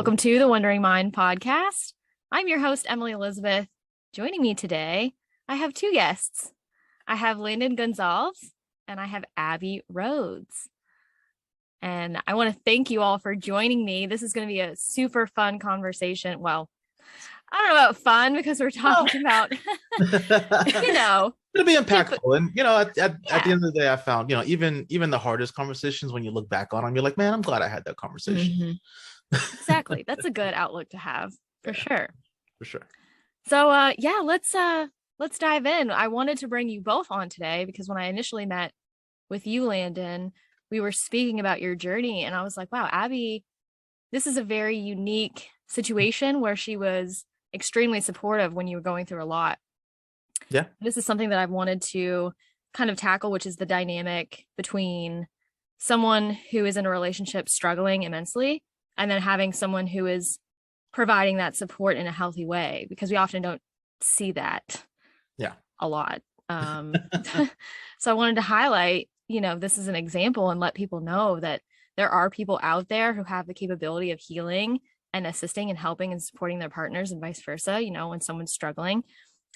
Welcome to the Wondering Mind podcast. I'm your host, Emily Elizabeth. Joining me today, I have two guests. I have Landon Gonsalves and I have Abby Rhodes. And I want to thank you all for joining me. This is going to be a super fun conversation. Well, I don't know about fun because we're talking about, It'll be impactful. And, at the end of the day, I found, even the hardest conversations, when you look back on them, you're like, man, I'm glad I had that conversation. Mm-hmm. Exactly. That's a good outlook to have for sure. For sure. So, let's dive in. I wanted to bring you both on today because when I initially met with you, Landon, we were speaking about your journey and I was like, wow, Abby, this is a very unique situation where she was extremely supportive when you were going through a lot. Yeah. This is something that I've wanted to kind of tackle, which is the dynamic between someone who is in a relationship struggling immensely and then having someone who is providing that support in a healthy way, because we often don't see that a lot. So I wanted to highlight, this is an example and let people know that there are people out there who have the capability of healing and assisting and helping and supporting their partners and vice versa, when someone's struggling.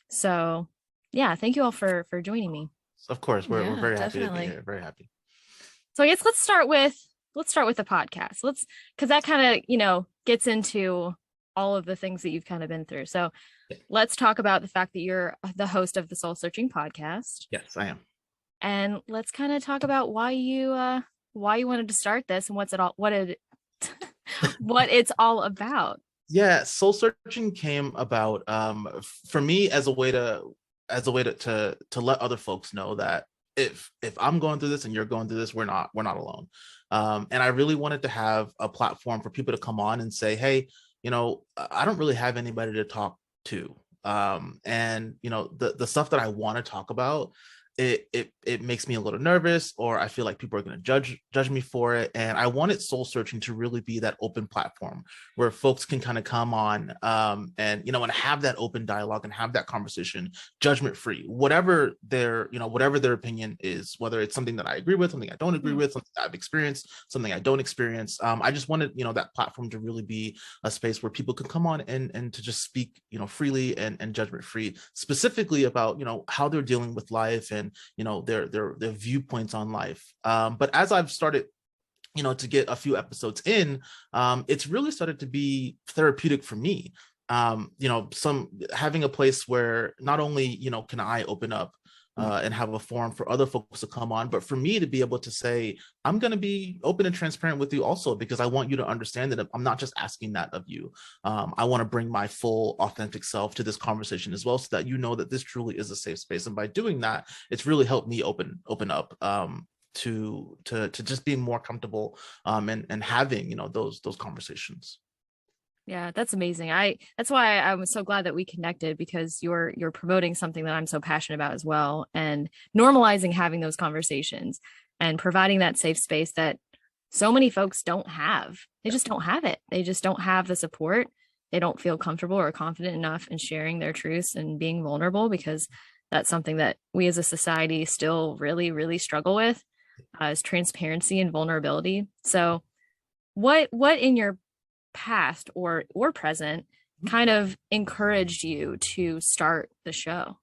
So yeah, thank you all for joining me. Of course, we're very happy to be here. Very happy. So I guess let's start with the podcast. Because that kind of, gets into all of the things that you've kind of been through. So let's talk about the fact that you're the host of the Soul Searching podcast. Yes, I am. And let's kind of talk about why you wanted to start this and what it's all about. Yeah, Soul Searching came about for me as a way to let other folks know that if I'm going through this and you're going through this, we're not alone. And I really wanted to have a platform for people to come on and say, hey, I don't really have anybody to talk to. And the stuff that I want to talk about, it makes me a little nervous, or I feel like people are going to judge me for it. And I wanted Soul Searching to really be that open platform where folks can kind of come on and have that open dialogue and have that conversation judgment free, whatever their opinion is, whether it's something that I agree with, something I don't agree with, something I've experienced, something I don't experience. I just wanted that platform to really be a space where people could come on and to just speak freely and judgment free, specifically about how they're dealing with life and their viewpoints on life. But as I've started to get a few episodes in, it's really started to be therapeutic for me. Some having a place where not only can I open up and have a forum for other folks to come on, but for me to be able to say, I'm going to be open and transparent with you also, because I want you to understand that I'm not just asking that of you. I want to bring my full authentic self to this conversation as well, so that that this truly is a safe space. And by doing that, it's really helped me open up to just being more comfortable and having those conversations. Yeah, that's amazing. That's why I was so glad that we connected, because you're promoting something that I'm so passionate about as well, and normalizing having those conversations and providing that safe space that so many folks don't have. They just don't have it. They just don't have the support. They don't feel comfortable or confident enough in sharing their truths and being vulnerable, because that's something that we as a society still really, really struggle with, is transparency and vulnerability. So what in your past or present kind of encouraged you to start the show?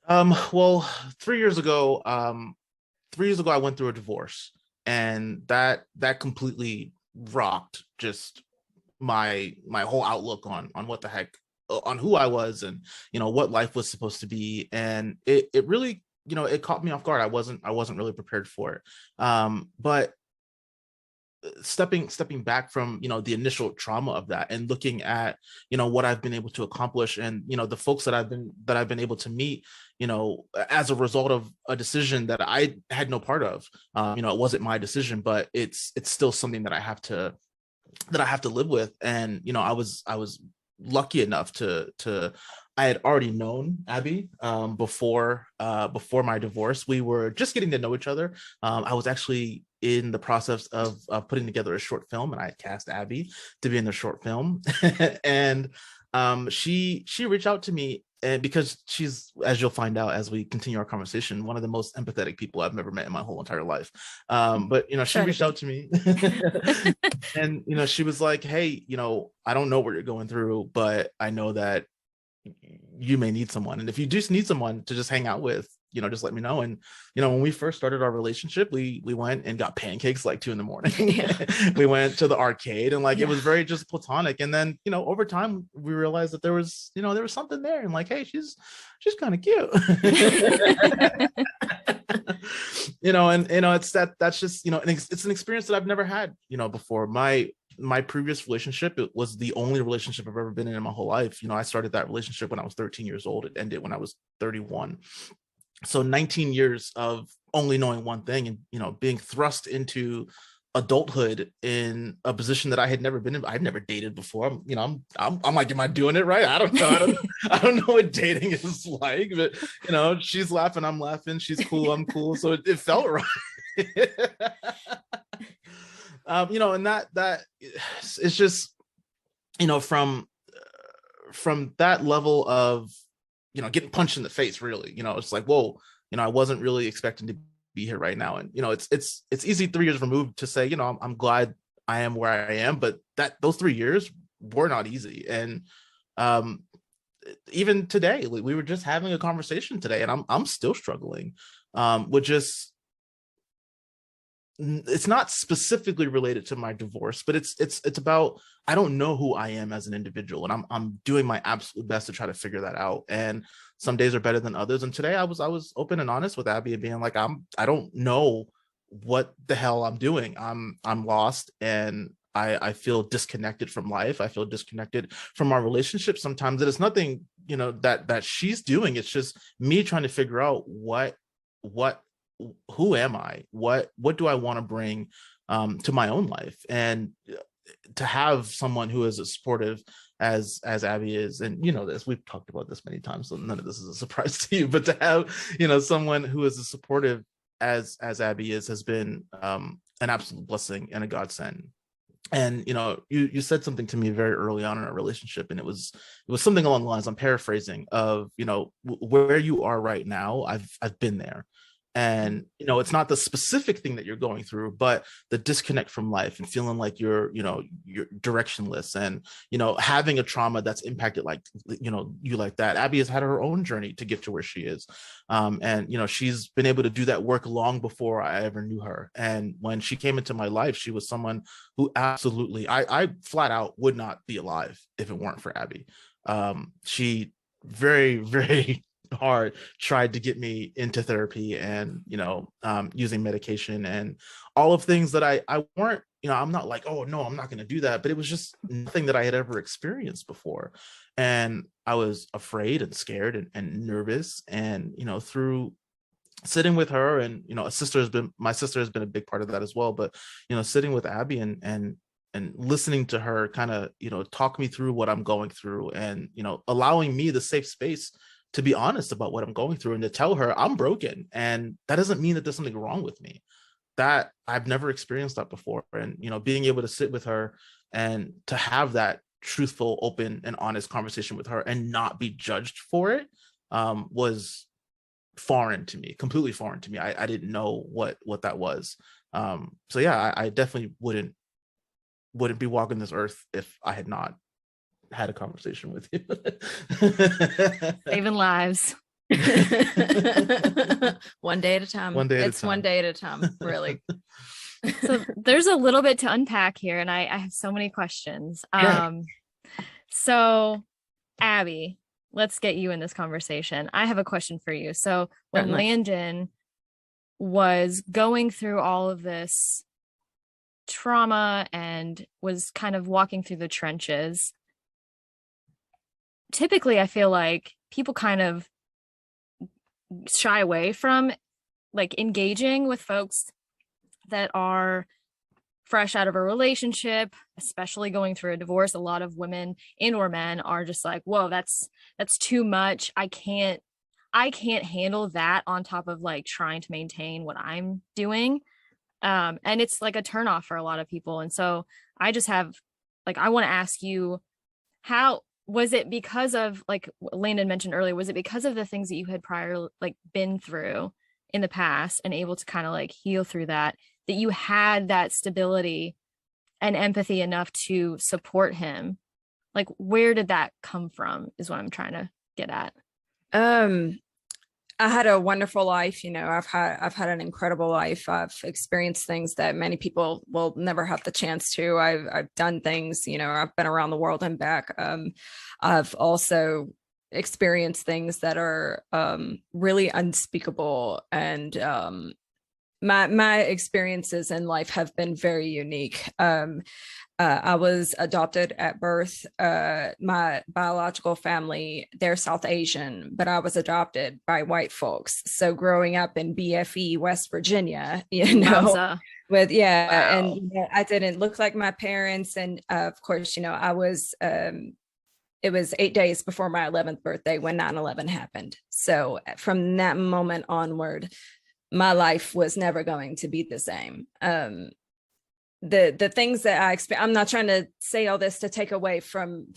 Well, 3 years ago, I went through a divorce, and that completely rocked just my whole outlook on what the heck, on who I was and what life was supposed to be. And it really, it caught me off guard. I wasn't really prepared for it. But stepping back from the initial trauma of that and looking at what I've been able to accomplish, and the folks that I've been able to meet as a result of a decision that I had no part of. It wasn't my decision, but it's still something that I have to live with. And I was lucky enough to I had already known Abby before my divorce. We were just getting to know each other. I was actually in the process of putting together a short film, and I cast Abby to be in the short film. And She reached out to me, and because she's, as you'll find out as we continue our conversation, one of the most empathetic people I've ever met in my whole entire life. But she Try to reached be. out to me, and she was like, "Hey, I don't know what you're going through, but I know that you may need someone, and if you just need someone to just hang out with, just let me know." And when we first started our relationship, we went and got pancakes like 2 a.m. Yeah. We went to the arcade, and like it Yeah. was very just platonic. And then over time we realized that there was something there, and like, hey, she's kind of cute. And it's that's just it's an experience that I've never had before. My previous relationship, it was the only relationship I've ever been in my whole life. I started that relationship when I was 13 years old. It ended when I was 31. So 19 years of only knowing one thing, and being thrust into adulthood in a position that I had never been in. I'd never dated before. I'm like, am I doing it right? I don't know. I don't know what dating is like, but she's laughing, I'm laughing, she's cool, I'm cool. So it felt right. And that it's just from that level of getting punched in the face, really. It's like, whoa, I wasn't really expecting to be here right now. And it's easy 3 years removed to say, I'm glad I am where I am, but those 3 years were not easy. And even today, we were just having a conversation today, and I'm still struggling with just, it's not specifically related to my divorce, but it's about, I don't know who I am as an individual, and I'm doing my absolute best to try to figure that out. And some days are better than others. And today I was open and honest with Abby and being like, I don't know what the hell I'm doing. I'm lost, and I feel disconnected from life. I feel disconnected from our relationship sometimes. That it's nothing, that she's doing. It's just me trying to figure out who am I? What do I want to bring to my own life? And to have someone who is as supportive as Abby is, and this, we've talked about this many times, so none of this is a surprise to you, but to have someone who is as supportive as Abby is, has been an absolute blessing and a godsend. And you said something to me very early on in our relationship, and it was something along the lines, I'm paraphrasing, of where you are right now, I've been there. And it's not the specific thing that you're going through, but the disconnect from life and feeling like you're directionless, and having a trauma that's impacted like you like that. Abby has had her own journey to get to where she is, and she's been able to do that work long before I ever knew her. And when she came into my life, she was someone who absolutely, I flat out would not be alive if it weren't for Abby. She very, very hard tried to get me into therapy, and using medication and all of things that I weren't, I'm not like, oh no, I'm not going to do that, but it was just nothing that I had ever experienced before. And I was afraid and scared and nervous. And through sitting with her, and my sister has been a big part of that as well, but sitting with Abby and listening to her kind of talk me through what I'm going through, and allowing me the safe space to be honest about what I'm going through, and to tell her I'm broken, and that doesn't mean that there's something wrong with me. That I've never experienced that before. And being able to sit with her and to have that truthful, open, and honest conversation with her and not be judged for it was foreign to me, completely foreign to me. I didn't know what that was. So yeah, I definitely wouldn't be walking this earth if I had not had a conversation with you. Saving lives. One day at a time. One day at a It's time. one day at a time, really. So there's a little bit to unpack here, and I have so many questions. So Abby, let's get you in this conversation. I have a question for you. So when Landon was going through all of this trauma and was kind of walking through the trenches, typically I feel like people kind of shy away from like engaging with folks that are fresh out of a relationship, especially going through a divorce. A lot of women and or men are just like, whoa, that's too much. I can't handle that on top of like trying to maintain what I'm doing. And it's like a turnoff for a lot of people. And so I just have, like, I want to ask you, how was it because of, like Landon mentioned earlier, was it because of the things that you had prior like been through in the past and able to kind of like heal through that, that you had that stability and empathy enough to support him? Like, where did that come from is what I'm trying to get at. Um, I had a wonderful life. I've had an incredible life. I've experienced things that many people will never have the chance to. I've done things, I've been around the world and back. I've also experienced things that are really unspeakable, and my experiences in life have been very unique. I was adopted at birth. My biological family, they're South Asian, but I was adopted by white folks. So growing up in BFE, West Virginia, Wowza. with Wow. and I didn't look like my parents. And of course, I was it was 8 days before my 11th birthday when 9/11 happened. So from that moment onward, my life was never going to be the same. The things that I expect, I'm not trying to say all this to take away from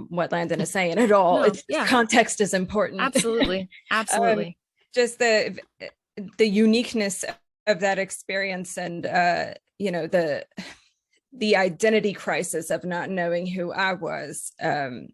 what Landon is saying at all. No, It's yeah, context is important. absolutely. Absolutely. Just the uniqueness of that experience, and the identity crisis of not knowing who I was, and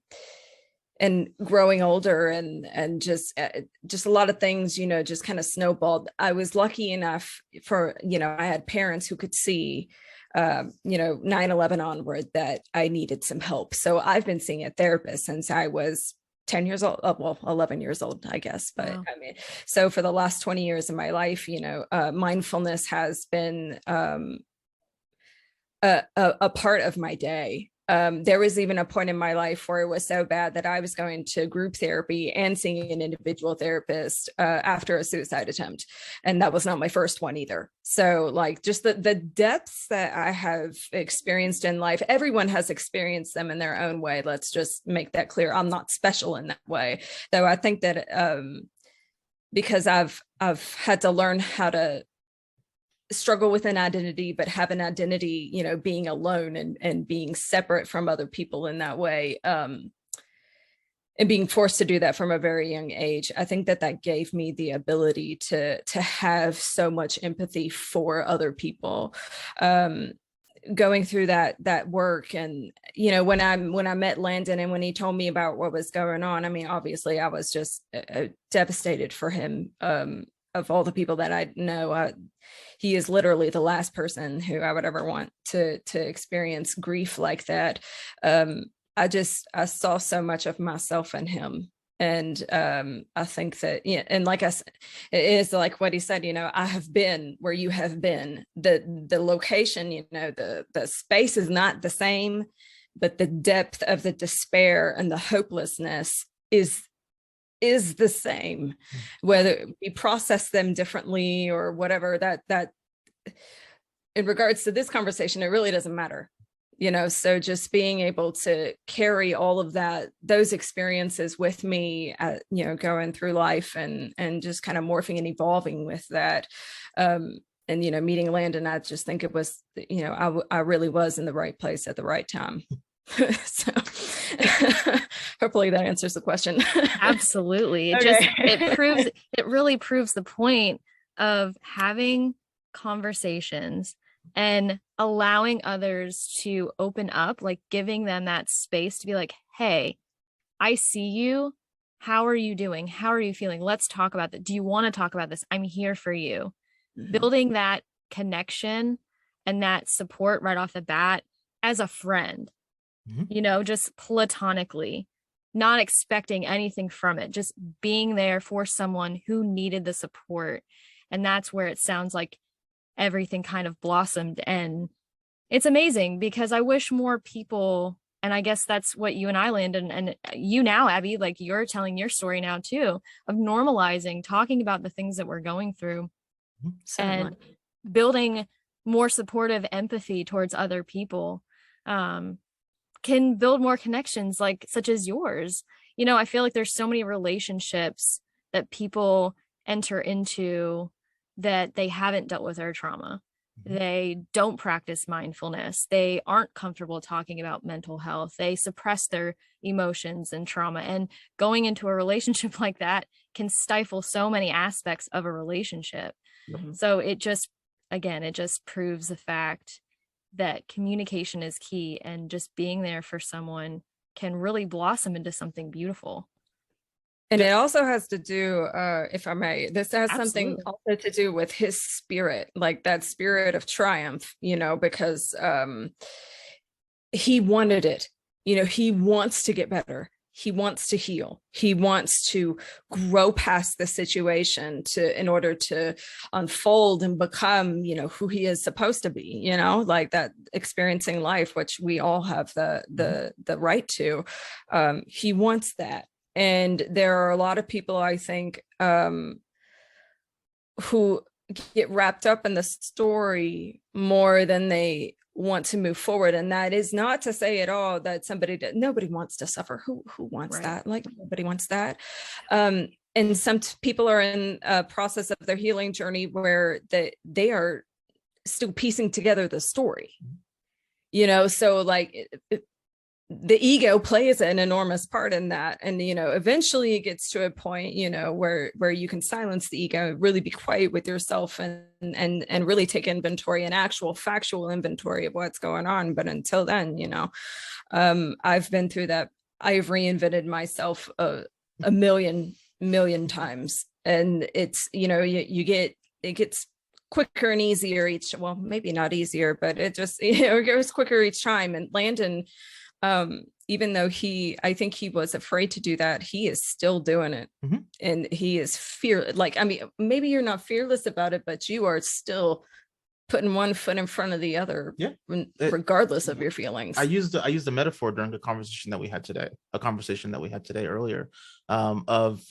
growing older, and just a lot of things, just kind of snowballed. I was lucky enough for, I had parents who could see 9/11 onward that I needed some help. So I've been seeing a therapist since I was 10 years old, well, 11 years old, I guess. But Wow. I mean, so for the last 20 years of my life, mindfulness has been a part of my day. There was even a point in my life where it was so bad that I was going to group therapy and seeing an individual therapist after a suicide attempt. And that was not my first one either. So like just the depths that I have experienced in life, everyone has experienced them in their own way. Let's just make that clear. I'm not special in that way, though. I think that because I've had to learn how to struggle with an identity, but have an identity, being alone and being separate from other people in that way, and being forced to do that from a very young age. I think that gave me the ability to have so much empathy for other people, going through that work. And when I met Landon and when he told me about what was going on, I mean, obviously I was just devastated for him. Of all the people that I know, he is literally the last person who I would ever want to experience grief like that. I saw so much of myself in him. And I think that, and like I said, it is like what he said, I have been where you have been. The location, the space is not the same, but the depth of the despair and the hopelessness is the same, whether we process them differently or whatever. That in regards to this conversation, it really doesn't matter, so just being able to carry all of those experiences with me, going through life and just kind of morphing and evolving with that. And meeting Landon, I just think it was, I really was in the right place at the right time. So hopefully that answers the question. Absolutely. It really proves the point of having conversations and allowing others to open up, like giving them that space to be like, hey, I see you. How are you doing? How are you feeling? Let's talk about that. Do you want to talk about this? I'm here for you. Mm-hmm. Building that connection and that support right off the bat as a friend. Mm-hmm. Just platonically, not expecting anything from it, just being there for someone who needed the support. And that's where it sounds like everything kind of blossomed. And it's amazing because I wish more people, and I guess that's what you and I, Landon, and you now, Abby, like you're telling your story now too, of normalizing, talking about the things that we're going through. Certainly. And building more supportive empathy towards other people. Can build more connections such as yours. I feel like there's so many relationships that people enter into that they haven't dealt with their trauma. They don't practice mindfulness. They aren't comfortable talking about mental health. They suppress their emotions and trauma. And going into a relationship like that can stifle so many aspects of a relationship. Mhm. So it just, again, it just proves the fact that communication is key, and just being there for someone can really blossom into something beautiful. And it also has to do, if I may, this has something Absolutely. also to do with his spirit, like that spirit of triumph, because he wanted it. He wants to get better. He wants to heal. He wants to grow past the situation in order to unfold and become, who he is supposed to be, like that, experiencing life, which we all have the right to. He wants that. And there are a lot of people, I think, who get wrapped up in the story more than they want to move forward. And that is not to say at all that nobody wants to suffer. Who wants Right. that? Like, nobody wants that. And some people are in a process of their healing journey where they are still piecing together the story. So like the ego plays an enormous part in that. And, eventually it gets to a point, where you can silence the ego, really be quiet with yourself and really take inventory, an actual factual inventory of what's going on. But until then, I've been through that. I've reinvented myself a million times. And it's, it gets quicker and easier well, maybe not easier, but it just, it goes quicker each time. And Landon, even though I think he was afraid to do that, he is still doing it. Mm-hmm. And he is fearless. Like, I mean, maybe you're not fearless about it, but you are still putting one foot in front of the other, regardless of your feelings. I used the metaphor during a conversation that we had today earlier, of,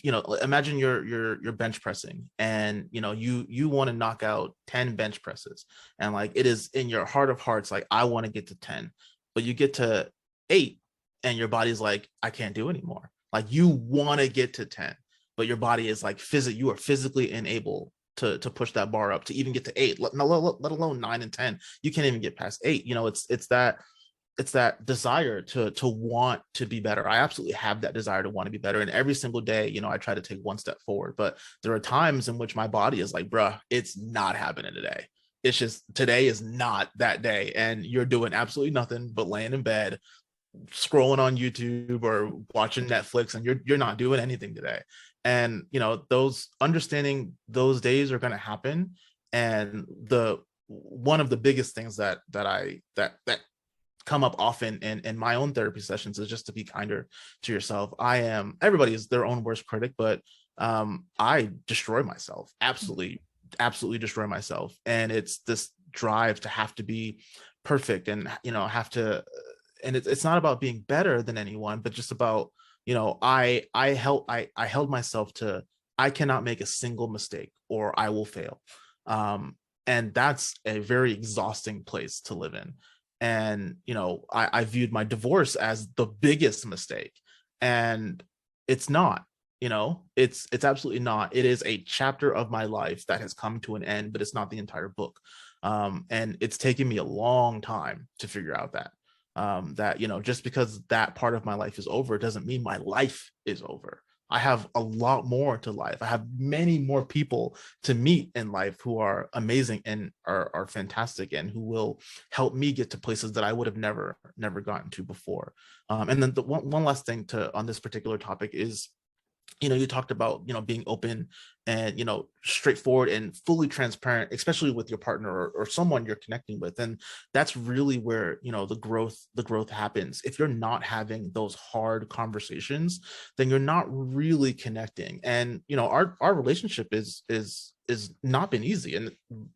imagine you're bench pressing, and you want to knock out 10 bench presses, and like, it is in your heart of hearts, like, I want to get to 10, but you get to 8 and your body's like, I can't do anymore. Like, you want to get to 10, but your body is like, you are physically unable to push that bar up to even get to 8, let alone 9 and 10. You can't even get past 8. It's that desire to want to be better. I absolutely have that desire to want to be better. And every single day, I try to take one step forward, but there are times in which my body is like, bruh, it's not happening today. It's just, today is not that day. And you're doing absolutely nothing but laying in bed, scrolling on YouTube or watching Netflix, and you're not doing anything today. And those days are going to happen. And one of the biggest things that come up often in my own therapy sessions is just to be kinder to yourself. Everybody is their own worst critic, but I destroy myself, absolutely destroy myself. And it's this drive to have to be perfect and have to, and it's not about being better than anyone, but just about, I held myself to, I cannot make a single mistake or I will fail. And that's a very exhausting place to live in. And, I viewed my divorce as the biggest mistake, and it's not. It's absolutely not. It is a chapter of my life that has come to an end, but it's not the entire book. And it's taken me a long time to figure out that just because that part of my life is over doesn't mean my life is over. I have a lot more to life. I have many more people to meet in life who are amazing and are fantastic, and who will help me get to places that I would have never gotten to before. And then the one last thing on this particular topic is, you talked about, being open and, straightforward and fully transparent, especially with your partner or someone you're connecting with. And that's really where, the growth happens. If you're not having those hard conversations, then you're not really connecting. And, our relationship is not been easy, and,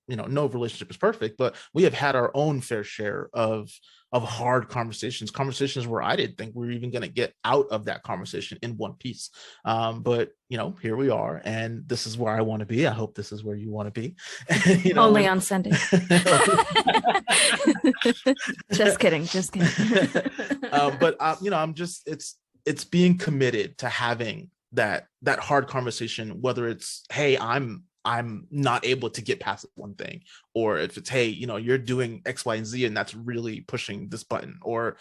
no relationship is perfect, but we have had our own fair share of hard conversations where I didn't think we were even going to get out of that conversation in one piece. But, here we are, and this is where I want to be. I hope this is where you want to be. Only on Sunday. Just kidding. But, I'm just, it's being committed to having that hard conversation, whether it's, hey, I'm I'm not able to get past one thing, or if it's, hey, you're doing X, Y, and Z, and that's really pushing this button, or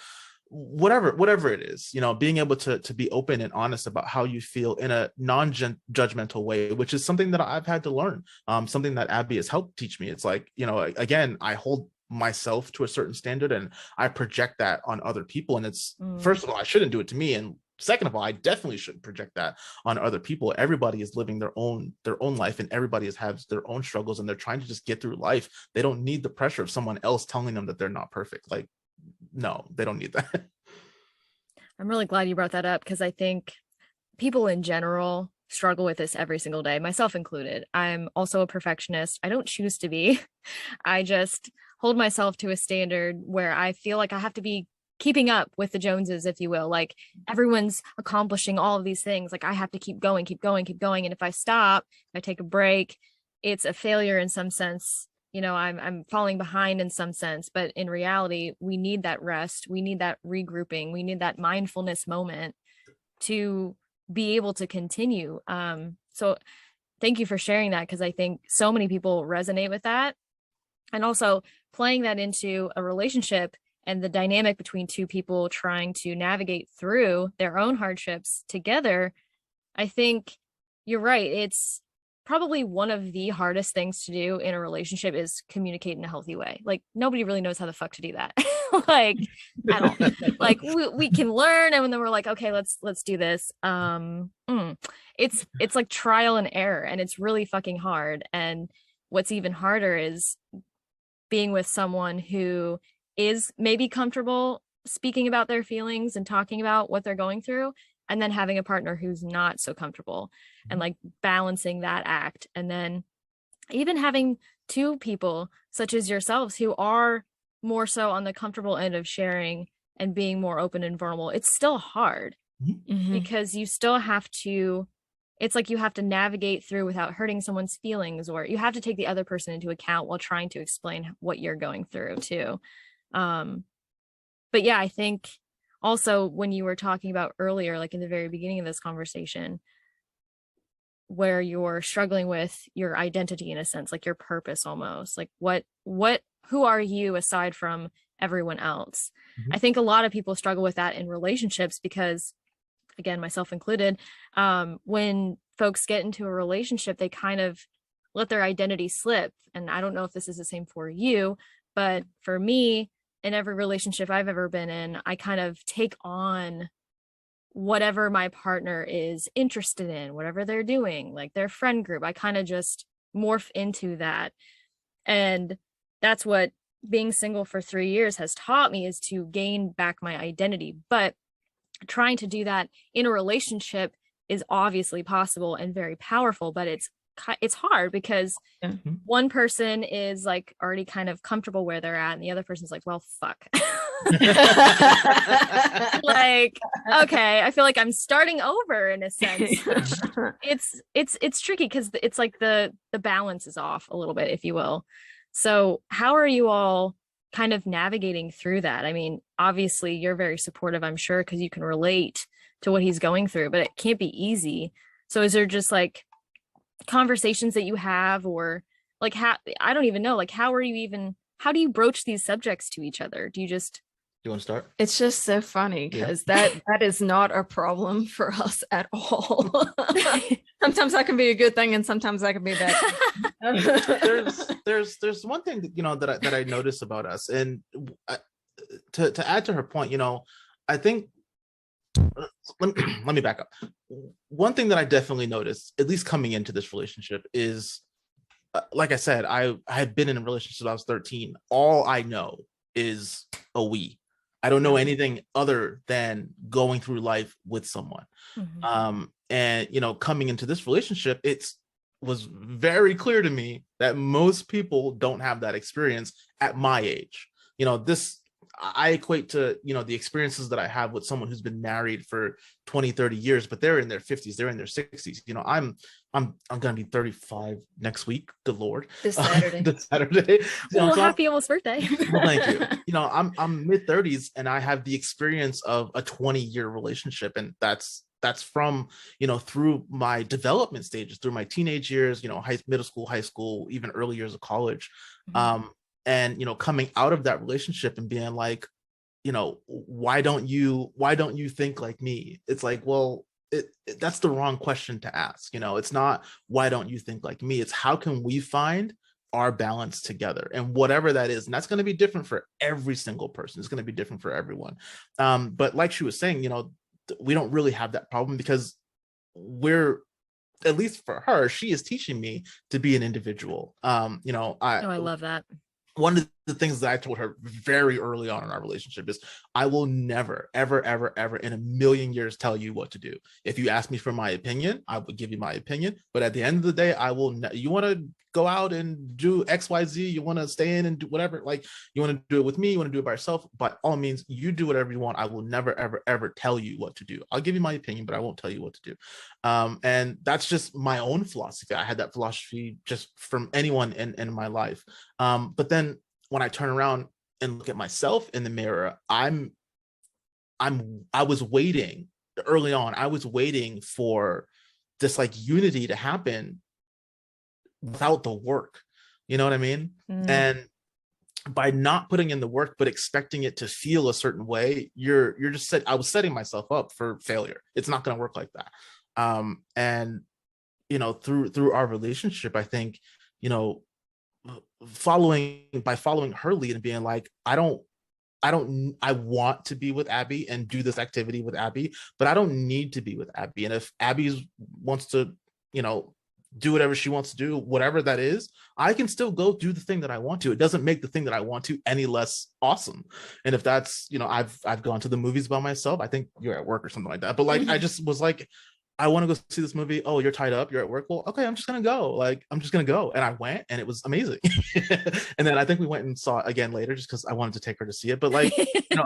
whatever it is, being able to be open and honest about how you feel in a non-judgmental way, which is something that I've had to learn, something that Abby has helped teach me. It's like, again, I hold myself to a certain standard and I project that on other people, and it's first of all, I shouldn't do it to me, and second of all, I definitely shouldn't project that on other people. Everybody is living their own life, and everybody has their own struggles, and they're trying to just get through life. They don't need the pressure of someone else telling them that they're not perfect. Like, no, they don't need that. I'm really glad you brought that up, because I think people in general struggle with this every single day, myself included. I'm also a perfectionist. I don't choose to be. I just hold myself to a standard where I feel like I have to be keeping up with the Joneses, if you will. Like, everyone's accomplishing all of these things. Like, I have to keep going. And if I stop, if I take a break, it's a failure in some sense. I'm falling behind in some sense, but in reality, we need that rest. We need that regrouping. We need that mindfulness moment to be able to continue. So thank you for sharing that, because I think so many people resonate with that. And also playing that into a relationship and the dynamic between two people trying to navigate through their own hardships together. I think you're right. It's probably one of the hardest things to do in a relationship is communicate in a healthy way. Like, nobody really knows how the fuck to do that. Like, at all. Like, we can learn, and then we're like, okay, let's do this. It's like trial and error, and it's really fucking hard. And what's even harder is being with someone who is maybe comfortable speaking about their feelings and talking about what they're going through, and then having a partner who's not so comfortable, and like balancing that act. And then even having two people such as yourselves who are more so on the comfortable end of sharing and being more open and vulnerable. It's still hard because you still have to, it's like you have to navigate through without hurting someone's feelings, or you have to take the other person into account while trying to explain what you're going through too. But yeah, I think also when you were talking about earlier, like in the very beginning of this conversation, where you're struggling with your identity in a sense, like your purpose almost, like who are you aside from everyone else? I think a lot of people struggle with that in relationships because, again, myself included, when folks get into a relationship, they kind of let their identity slip. And I don't know if this is the same for you, but for me, in every relationship I've ever been in, I kind of take on whatever my partner is interested in, whatever they're doing, like their friend group. I kind of just morph into that. And that's what being single for 3 years has taught me, is to gain back my identity. But trying to do that in a relationship is obviously possible and very powerful, but it's hard because one person is like already kind of comfortable where they're at, and the other person's like, well, fuck. Like, okay, I feel like I'm starting over in a sense. It's tricky because it's like the balance is off a little bit, if you will. So how are you all kind of navigating through that? I mean, obviously you're very supportive, I'm sure, because you can relate to what he's going through, but it can't be easy. So is there just like conversations that you have, or like, how, I don't even know, like, how do you broach these subjects to each other? Do you want to start? It's just so funny because that is not a problem for us at all. Sometimes that can be a good thing, and sometimes that can be bad. there's one thing that, that I notice about us, and to add to her point, I think, let me back up. One thing that I definitely noticed, at least coming into this relationship, is like I said, I had been in a relationship since I was 13. All I know is a we. I don't know anything other than going through life with someone. And coming into this relationship, it was very clear to me that most people don't have that experience at my age. I equate to, the experiences that I have with someone who's been married for 20, 30 years, but they're in their 50s, they're in their 60s. I'm going to be 35 next week. Good Lord. This Saturday. This Saturday. Well, happy almost birthday. Thank you. I'm mid 30s, and I have the experience of a 20-year relationship, and that's that's from, through my development stages, through my teenage years, middle school, high school, even early years of college. And, coming out of that relationship and being like, why don't you think like me? It's like, well, that's the wrong question to ask. It's not, why don't you think like me? It's, how can we find our balance together, and whatever that is. And that's going to be different for every single person. It's going to be different for everyone. But like she was saying, we don't really have that problem, because we're, at least for her, she is teaching me to be an individual. I love that. One of the things that I told her very early on in our relationship is, I will never, ever, ever, ever in a million years tell you what to do. If you ask me for my opinion, I will give you my opinion. But at the end of the day, I will, you want to go out and do XYZ, you want to stay in and do whatever, like, you want to do it with me, you want to do it by yourself, by all means, you do whatever you want. I will never, ever, ever tell you what to do. I'll give you my opinion, but I won't tell you what to do. And that's just my own philosophy. I had that philosophy just from anyone in my life. But then when I turn around and look at myself in the mirror, I was waiting early on. I was waiting for this like unity to happen without the work. You know what I mean? And by not putting in the work, but expecting it to feel a certain way, you're just I was setting myself up for failure. It's not going to work like that. And through our relationship, I think, following her lead and being like, I want to be with Abby and do this activity with Abby, but I don't need to be with Abby. And if Abby wants to, do whatever she wants to do, whatever that is, I can still go do the thing that I want to. It doesn't make the thing that I want to any less awesome. And if that's, I've gone to the movies by myself. I think you're at work or something like that. But like, I just was like, I want to go see this movie. Oh, you're tied up, you're at work. Well, okay, I'm just gonna go. And I went, and it was amazing. And then I think we went and saw it again later, just because I wanted to take her to see it. But like,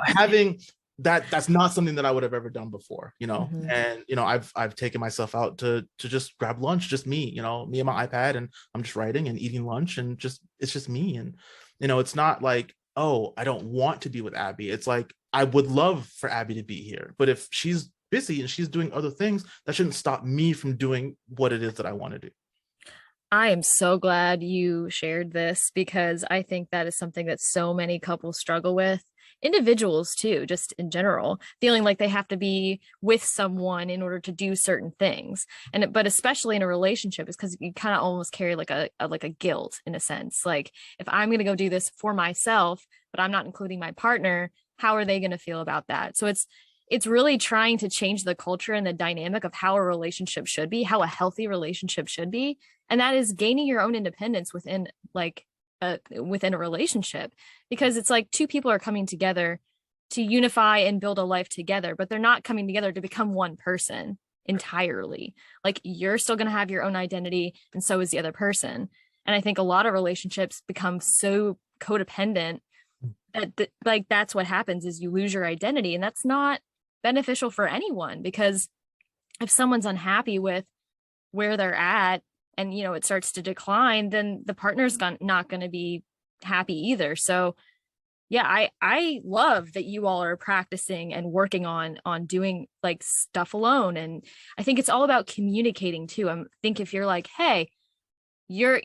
having that's not something that I would have ever done before, and I've taken myself out to just grab lunch, just me and my iPad, and I'm just writing and eating lunch, and it's just me. And it's not like, oh, I don't want to be with Abby. It's like, I would love for Abby to be here, but if she's busy and she's doing other things, that shouldn't stop me from doing what it is that I want to do. I am so glad you shared this, because I think that is something that so many couples struggle with. Individuals too, just in general, feeling like they have to be with someone in order to do certain things. But especially in a relationship, is because you kind of almost carry like a guilt in a sense. Like, if I'm going to go do this for myself, but I'm not including my partner, how are they going to feel about that? So it's really trying to change the culture and the dynamic of how a relationship should be, how a healthy relationship should be. And that is gaining your own independence within a relationship, because it's like two people are coming together to unify and build a life together, but they're not coming together to become one person entirely. Like, you're still going to have your own identity, and so is the other person. And I think a lot of relationships become so codependent that that's what happens, is you lose your identity, and that's not beneficial for anyone. Because if someone's unhappy with where they're at, and it starts to decline, then the partner's not going to be happy either. So yeah, I love that you all are practicing and working on doing like stuff alone. And I think it's all about communicating too. I think if you're like, hey, you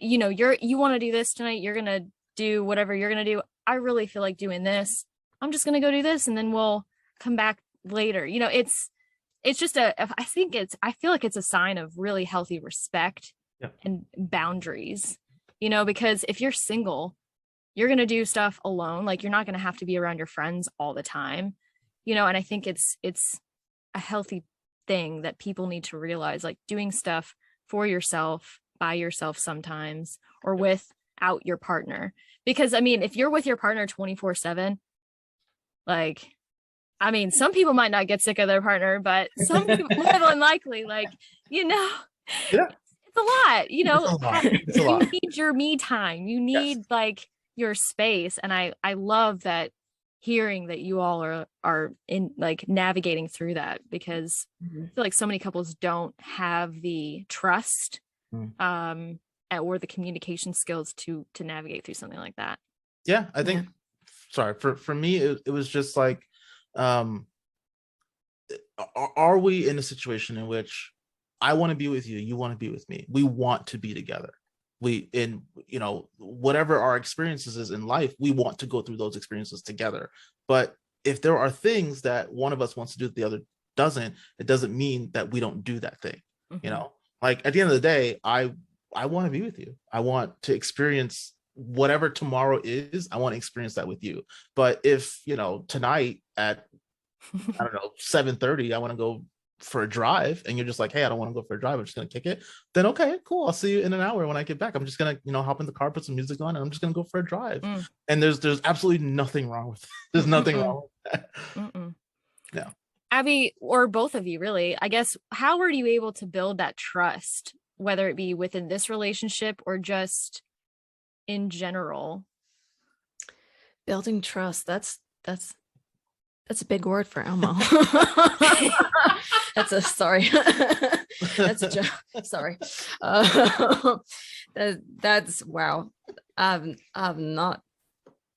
want to do this tonight, you're going to do whatever you're going to do. I really feel like doing this. I'm just going to go do this, and then we'll come back later. It's just I feel like it's a sign of really healthy respect. Yeah. And boundaries, because if you're single, you're going to do stuff alone. Like, you're not going to have to be around your friends all the time, and I think it's a healthy thing that people need to realize, like, doing stuff for yourself, by yourself sometimes, or without your partner. Because if you're with your partner 24/7, like, some people might not get sick of their partner, but some people more than likely, Yeah. It's a lot, It's a lot. You need your me time. You need like your space. And I love that, hearing that you all are in like navigating through that, because I feel like so many couples don't have the trust or the communication skills to navigate through something like that. Yeah, I think sorry, for me it was just like are we in a situation in which I want to be with you, you want to be with me, we want to be together, we in whatever our experiences is in life, we want to go through those experiences together. But if there are things that one of us wants to do that the other doesn't, it doesn't mean that we don't do that thing. Like at the end of the day, I want to be with you. I want to experience whatever tomorrow is. I want to experience that with you. But if tonight at I don't know 7:30, I want to go for a drive, and you're just like, hey, I don't want to go for a drive, I'm just gonna kick it, then okay, cool, I'll see you in an hour when I get back. I'm just gonna hop in the car, put some music on, and I'm just gonna go for a drive. And there's absolutely nothing wrong with it. There's nothing wrong with that. Yeah. Abby, or both of you really, I guess, how were you able to build that trust, whether it be within this relationship or just in general? Building trust, that's a big word for Elmo. That's a sorry. That's a joke. Sorry. That's wow.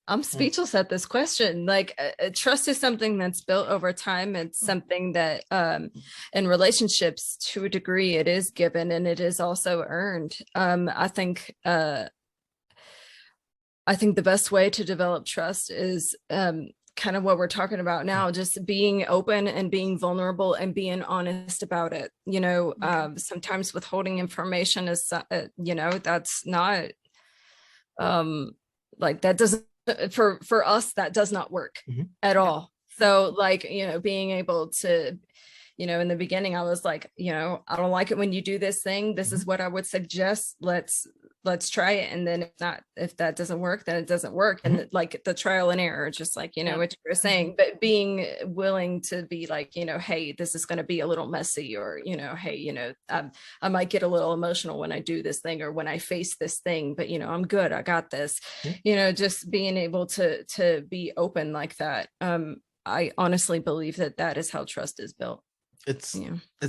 I'm speechless at this question. Like trust is something that's built over time. It's something that in relationships, to a degree, it is given and it is also earned. I think the best way to develop trust is kind of what we're talking about now, just being open and being vulnerable and being honest about it. Sometimes withholding information is, that's not like that doesn't, for us, that does not work at all. So like, being able to, in the beginning, I was like, I don't like it when you do this thing. This is what I would suggest. Let's try it. And then if that doesn't work, then it doesn't work. And like the trial and error, just like, what you were saying, but being willing to be like, hey, this is going to be a little messy, or, hey, I might get a little emotional when I do this thing or when I face this thing, but, I'm good. I got this, just being able to be open like that. I honestly believe that is how trust is built. It's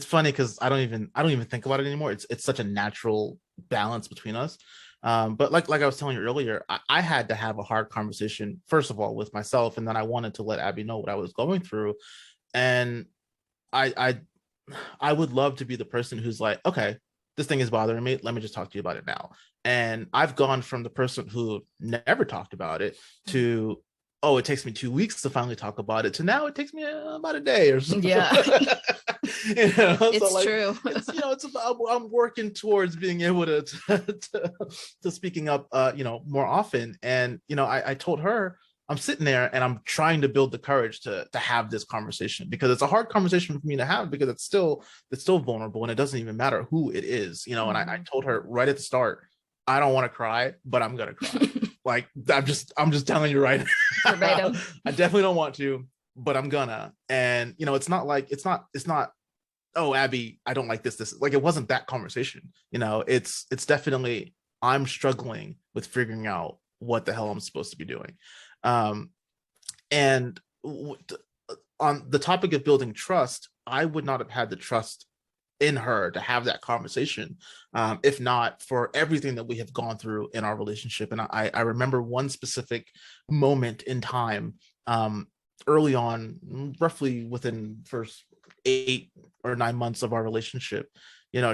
funny because I don't even think about it anymore. It's such a natural balance between us. But like I was telling you earlier, I had to have a hard conversation, first of all, with myself, and then I wanted to let Abby know what I was going through. And I would love to be the person who's like, okay, this thing is bothering me, let me just talk to you about it now. And I've gone from the person who never talked about it to, oh, it takes me 2 weeks to finally talk about it, to now it takes me about a day or something. Yeah. It's so like, true. It's about, I'm working towards being able to speaking up more often. And I told her, I'm sitting there and I'm trying to build the courage to have this conversation, because it's a hard conversation for me to have, because it's still vulnerable, and it doesn't even matter who it is, and I told her right at the start, I don't want to cry, but I'm gonna cry. Like I'm just telling you right now. I definitely don't want to, but I'm gonna. And it's not oh, Abby, I don't like this like, it wasn't that conversation. It's definitely, I'm struggling with figuring out what the hell I'm supposed to be doing. And on the topic of building trust, I would not have had the trust in her to have that conversation if not for everything that we have gone through in our relationship. And I remember one specific moment in time early on, roughly within first 8 or 9 months of our relationship.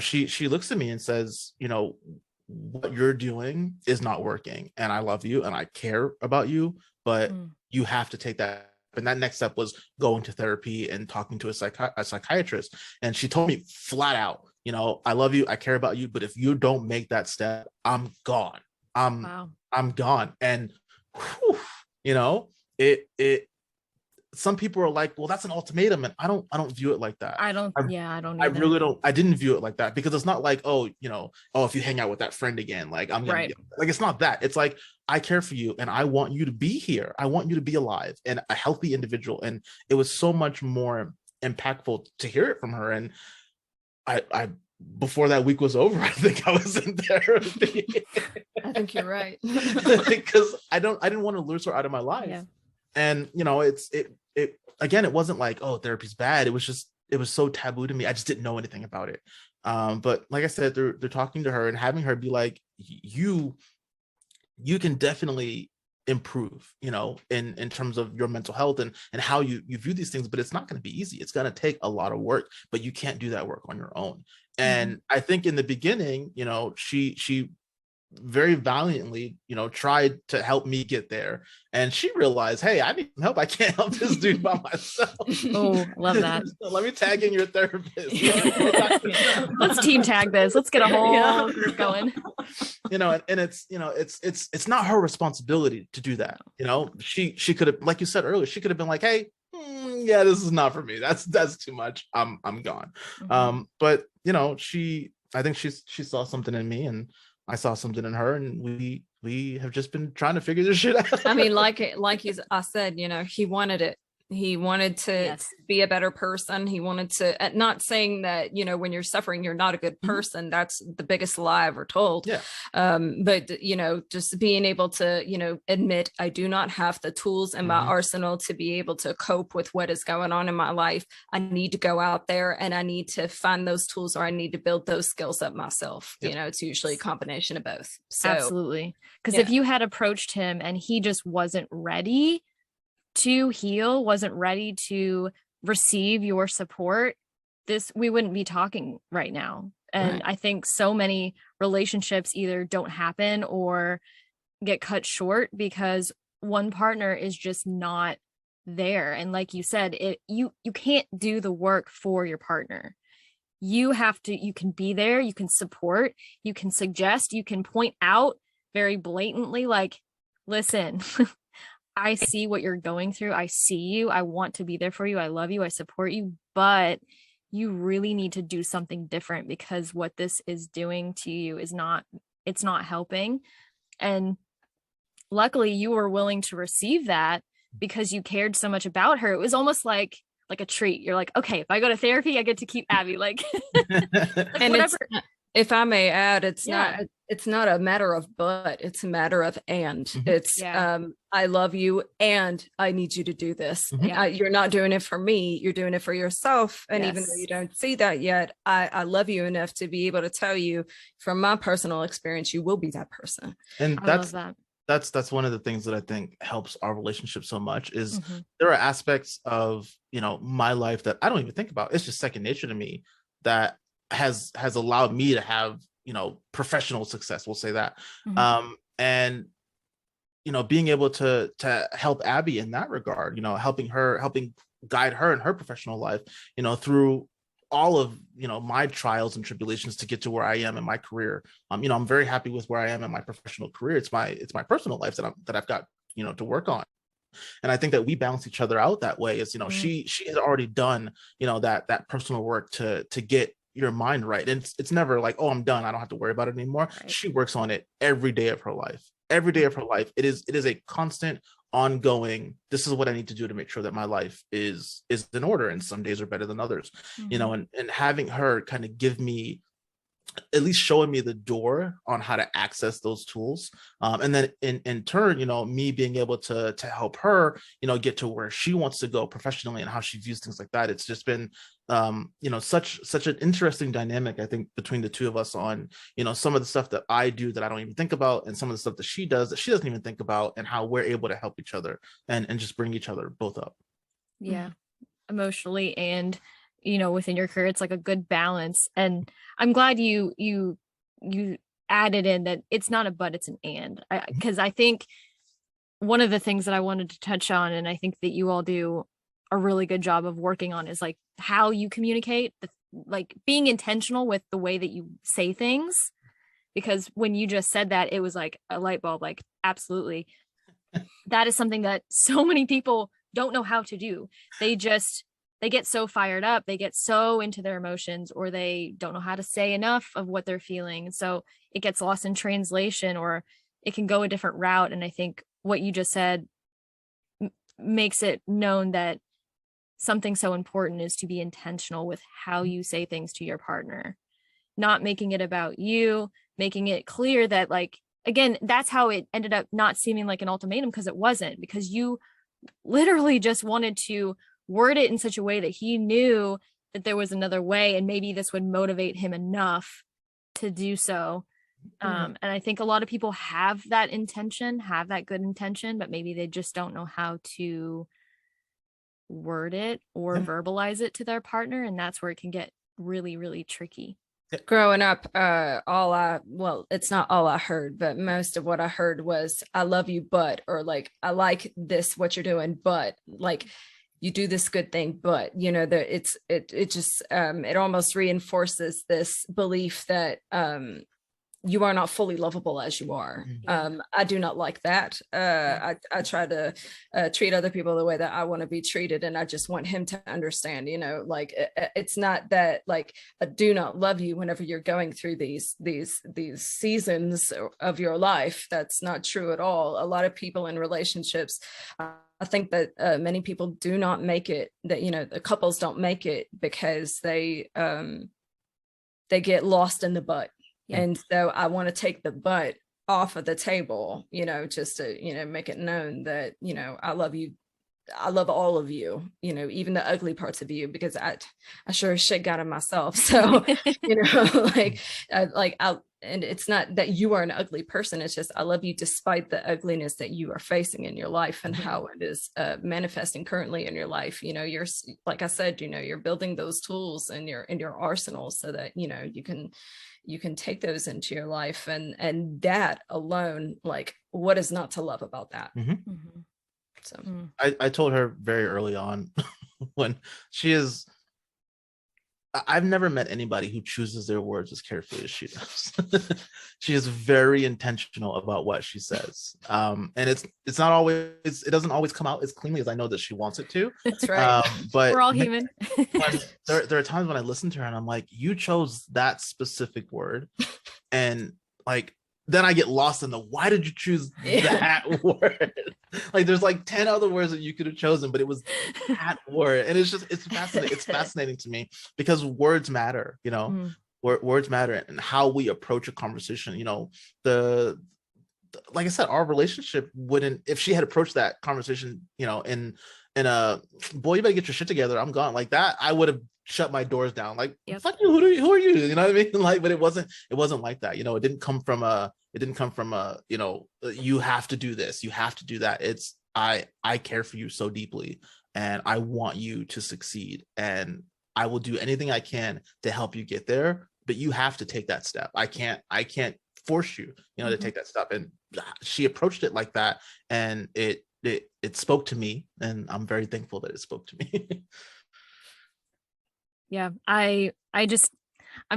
She looks at me and says, what you're doing is not working, and I love you and I care about you, but you have to take that. And that next step was going to therapy and talking to a psychiatrist. And she told me flat out, I love you, I care about you, but if you don't make that step, I'm gone. I'm gone. And it some people are like, well, that's an ultimatum, and I don't view it like that. I don't either. I really don't. I didn't view it like that, because it's not like, oh, if you hang out with that friend again, like I'm gonna like, it's not that. It's like, I care for you and I want you to be here. I want you to be alive and a healthy individual. And it was so much more impactful to hear it from her. And I before that week was over, I think I was in therapy. I think you're right. Because I didn't want to lose her out of my life. Yeah. And it again, it wasn't like, oh, therapy's bad. It was so taboo to me. I just didn't know anything about it. But like I said, they're talking to her and having her be like, you can definitely improve, in terms of your mental health and how you view these things. But it's not going to be easy. It's going to take a lot of work, but you can't do that work on your own. And I think in the beginning, she very valiantly, tried to help me get there. And she realized, hey, I need some help. I can't help this dude by myself. Oh, love that. So let me tag in your therapist. Let's team tag this. Let's get a whole group going. And it's not her responsibility to do that. She could have, like you said earlier, she could have been like, hey, yeah, this is not for me. That's too much. I'm gone. But I think she saw something in me, and I saw something in her, and we have just been trying to figure this shit out. I mean, I said, he wanted it. He wanted to be a better person. He wanted to, not saying that, when you're suffering, you're not a good person. That's the biggest lie ever told. Yeah. But, just being able to, admit I do not have the tools in my arsenal to be able to cope with what is going on in my life. I need to go out there and I need to find those tools, or I need to build those skills up myself. It's usually a combination of both. So, absolutely. Because if you had approached him and he just wasn't ready to heal, wasn't ready to receive your support, we wouldn't be talking right now. And I think so many relationships either don't happen or get cut short because one partner is just not there. And like you said, you can't do the work for your partner. You can be there, you can support, you can suggest, you can point out very blatantly, like, listen, I see what you're going through. I see you. I want to be there for you. I love you. I support you, but you really need to do something different because what this is doing to you it's not helping. And luckily you were willing to receive that because you cared so much about her. It was almost like a treat. You're like, okay, if I go to therapy, I get to keep Abby. Like, and whatever. If I may add, it's not a matter of but, it's a matter of and. It's I love you and I need you to do this. You're not doing it for me, you're doing it for yourself. And even though you don't see that yet, I love you enough to be able to tell you from my personal experience, you will be that person. And that's one of the things that I think helps our relationship so much is there are aspects of my life that I don't even think about. It's just second nature to me that has allowed me to have professional success, we'll say that. And being able to help Abby in that regard, helping guide her in her professional life, through all of my trials and tribulations to get to where I am in my career. I'm very happy with where I am in my professional career. It's my personal life that I've got to work on. And I think that we balance each other out that way. Is she has already done that personal work to get your mind right, and it's never like, oh, I'm done, I don't have to worry about it anymore. She works on it every day of her life. It is a constant, ongoing, this is what I need to do to make sure that my life is in order, and some days are better than others. And having her kind of give me, at least showing me the door on how to access those tools, and then in turn me being able to help her get to where she wants to go professionally and how she views things like that. It's just been such an interesting dynamic, I think, between the two of us on some of the stuff that I do that I don't even think about, and some of the stuff that she does that she doesn't even think about, and how we're able to help each other and just bring each other both up. Emotionally and within your career. It's like a good balance. And I'm glad you added in that it's not a but, it's an and, because I think one of the things that I wanted to touch on, and I think that you all do a really good job of working on, is like how you communicate, like being intentional with the way that you say things. Because when you just said that, it was like a light bulb, like, absolutely. That is something that so many people don't know how to do. They get so fired up, they get so into their emotions, or they don't know how to say enough of what they're feeling. So it gets lost in translation, or it can go a different route. And I think what you just said makes it known that something so important is to be intentional with how you say things to your partner, not making it about you, making it clear that, like, again, that's how it ended up not seeming like an ultimatum, because it wasn't, because you literally just wanted to word it in such a way that he knew that there was another way, and maybe this would motivate him enough to do so. And I think a lot of people have that intention, have that good intention, but maybe they just don't know how to word it or verbalize it to their partner. And that's where it can get really, really tricky. Growing up, it's not all I heard, but most of what I heard was, I love you, but, or like, I like this, what you're doing, but like, you do this good thing, but it almost reinforces this belief that you are not fully lovable as you are. I do not like that. I try to treat other people the way that I want to be treated. And I just want him to understand, like, it's not that like, I do not love you whenever you're going through these seasons of your life. That's not true at all. A lot of people in relationships, I think that many people do not make it, that, the couples don't make it because they get lost in the but. And so I want to take the but off of the table, just to, make it known that, I love you. I love all of you, even the ugly parts of you, because I sure as shit got it myself. So, and it's not that you are an ugly person. It's just, I love you despite the ugliness that you are facing in your life and how it is manifesting currently in your life. You're, like I said, you're building those tools in your arsenal so that, you can take those into your life, and that alone, like, what is not to love about that? So I told her very early on when I've never met anybody who chooses their words as carefully as she does. She is very intentional about what she says. And it's not always, it doesn't always come out as cleanly as I know that she wants it to. That's right. But we're all human. There are times when I listen to her and I'm like, you chose that specific word. And like, then I get lost in why did you choose that word? Like, there's like 10 other words that you could have chosen, but it was that word. And it's fascinating. It's fascinating to me because words matter, words matter, and how we approach a conversation. Like I said, our relationship wouldn't, if she had approached that conversation, in a, boy, you better get your shit together, I'm gone, like that, I would have shut my doors down, like, fuck you, who are you, you know what I mean? Like, but it wasn't like that. It didn't come from a you have to do this, you have to do that. It's, I care for you so deeply and I want you to succeed, and I will do anything I can to help you get there, but you have to take that step. I can't force you, to take that step. And she approached it like that, and it spoke to me, and I'm very thankful that it spoke to me. Yeah, I'm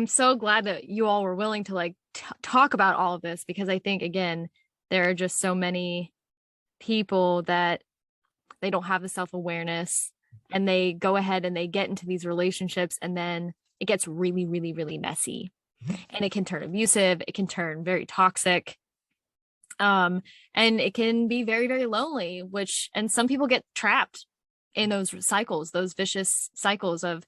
so glad that you all were willing to like talk about all of this, because I think, again, there are just so many people that they don't have the self-awareness, and they go ahead and they get into these relationships, and then it gets really, really, really messy, and it can turn abusive. It can turn very toxic. And it can be very, very lonely, and some people get trapped in those cycles, those vicious cycles of